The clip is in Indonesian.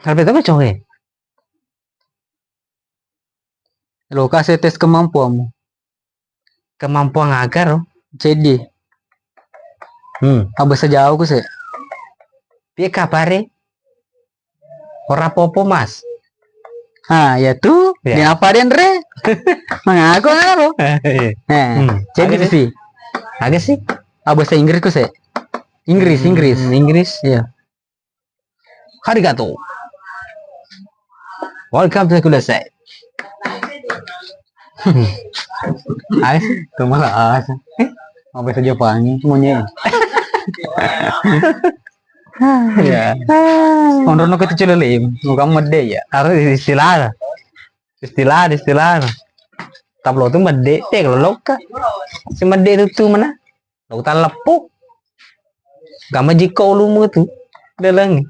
Karpet apa coy? Lo kasih tes kemampuanmu. Kemampuan agar jadi. Apa sejauh ku sih? Piye kabare? Ora popo mas. Ah ya tuh, ya. Apa den re? Mengaku apa? Jadi sih. Agak sih. Bahasa Inggris ku sih. Inggris ya. Arigato. Welcome to Kudasai. Ais, itu malah as. Apa saja pangi semuanya. Ya. Ondrono kecil lim, muka mede ya. Harus istilah. Tablo tuh mede, kalau loka. Si mede itu mana? Lautan lepuk. Gama jika ulumu tuh. Delang.